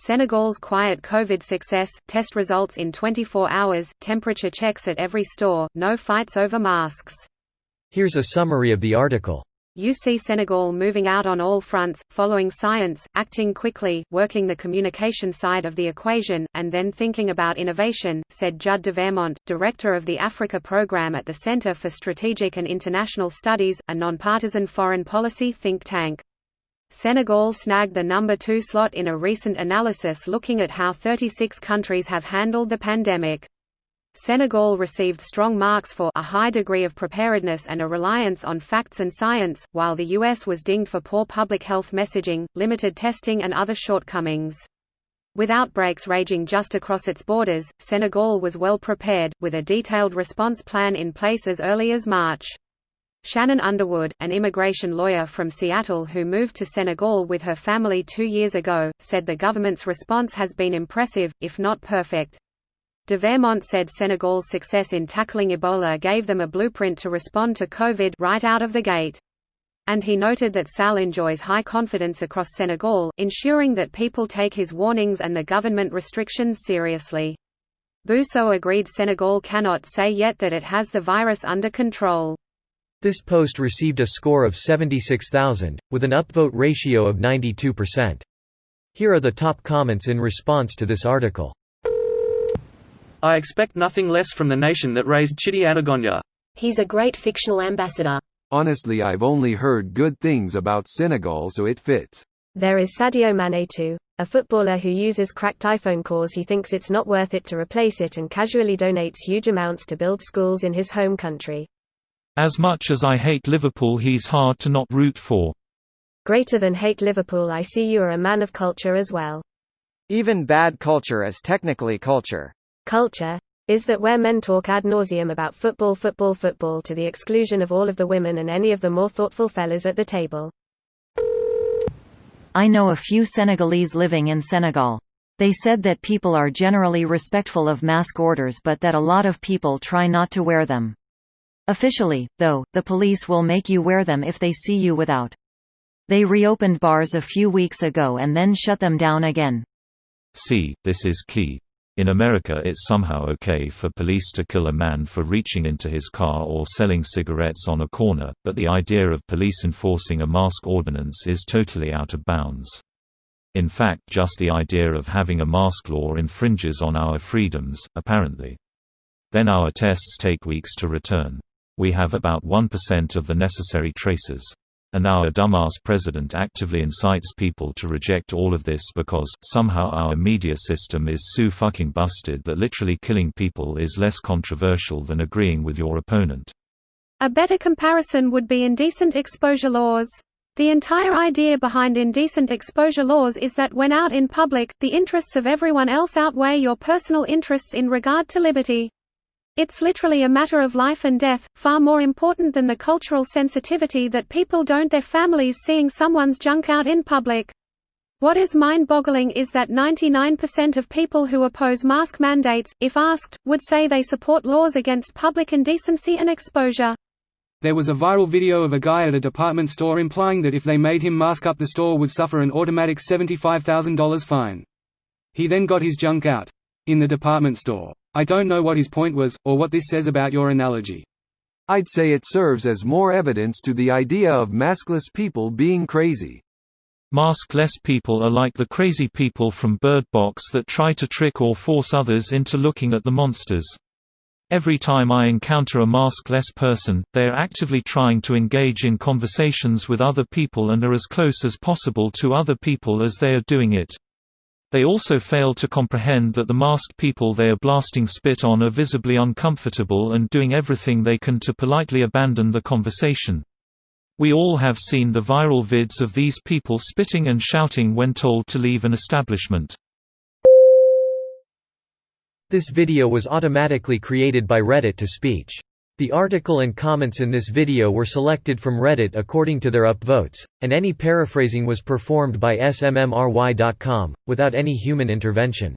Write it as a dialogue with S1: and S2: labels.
S1: Senegal's quiet COVID success, test results in 24 hours, temperature checks at every store, no fights over masks.
S2: Here's a summary of the article.
S1: You see Senegal moving out on all fronts, following science, acting quickly, working the communication side of the equation, and then thinking about innovation, said Jude de Vermont, director of the Africa program at the Center for Strategic and International Studies, a nonpartisan foreign policy think tank. Senegal snagged the number 2 slot in a recent analysis looking at how 36 countries have handled the pandemic. Senegal received strong marks for a high degree of preparedness and a reliance on facts and science, while the US was dinged for poor public health messaging, limited testing and other shortcomings. With outbreaks raging just across its borders, Senegal was well prepared, with a detailed response plan in place as early as March. Shannon Underwood, an immigration lawyer from Seattle who moved to Senegal with her family 2 years ago, said the government's response has been impressive, if not perfect. De Vermont said Senegal's success in tackling Ebola gave them a blueprint to respond to COVID right out of the gate. And he noted that Sall enjoys high confidence across Senegal, ensuring that people take his warnings and the government restrictions seriously. Bousso agreed Senegal cannot say yet that it has the virus under control.
S2: This post received a score of 76,000, with an upvote ratio of 92%. Here are the top comments in response to this article.
S3: I expect nothing less from the nation that raised Chidi Adagonya.
S4: He's a great fictional ambassador.
S5: Honestly, I've only heard good things about Senegal, so it fits.
S4: There is Sadio Mané too, a footballer who uses cracked iPhone cause he thinks it's not worth it to replace it and casually donates huge amounts to build schools in his home country.
S6: As much as I hate Liverpool, he's hard to not root for.
S4: Greater than hate Liverpool, I see you are a man of culture as well.
S7: Even bad culture is technically culture.
S4: Culture is that where men talk ad nauseum about football to the exclusion of all of the women and any of the more thoughtful fellas at the table.
S8: I know a few Senegalese living in Senegal. They said that people are generally respectful of mask orders but that a lot of people try not to wear them. Officially, though, the police will make you wear them if they see you without. They reopened bars a few weeks ago and then shut them down again.
S6: See, this is key. In America it's somehow okay for police to kill a man for reaching into his car or selling cigarettes on a corner, but the idea of police enforcing a mask ordinance is totally out of bounds. In fact, just the idea of having a mask law infringes on our freedoms, apparently. Then our tests take weeks to return. We have about 1% of the necessary traces. And our dumbass president actively incites people to reject all of this because, somehow our media system is so fucking busted that literally killing people is less controversial than agreeing with your opponent.
S1: A better comparison would be indecent exposure laws. The entire idea behind indecent exposure laws is that when out in public, the interests of everyone else outweigh your personal interests in regard to liberty. It's literally a matter of life and death, far more important than the cultural sensitivity that people don't their families seeing someone's junk out in public. What is mind-boggling is that 99% of people who oppose mask mandates, if asked, would say they support laws against public indecency and exposure.
S3: There was a viral video of a guy at a department store implying that if they made him mask up the store would suffer an automatic $75,000 fine. He then got his junk out. In the department store. I don't know what his point was, or what this says about your analogy.
S5: I'd say it serves as more evidence to the idea of maskless people being crazy.
S6: Maskless people are like the crazy people from Bird Box that try to trick or force others into looking at the monsters. Every time I encounter a maskless person, they are actively trying to engage in conversations with other people and are as close as possible to other people as they are doing it. They also fail to comprehend that the masked people they are blasting spit on are visibly uncomfortable and doing everything they can to politely abandon the conversation. We all have seen the viral vids of these people spitting and shouting when told to leave an establishment.
S2: This video was automatically created by Reddit to speech. The article and comments in this video were selected from Reddit according to their upvotes, and any paraphrasing was performed by smmry.com, without any human intervention.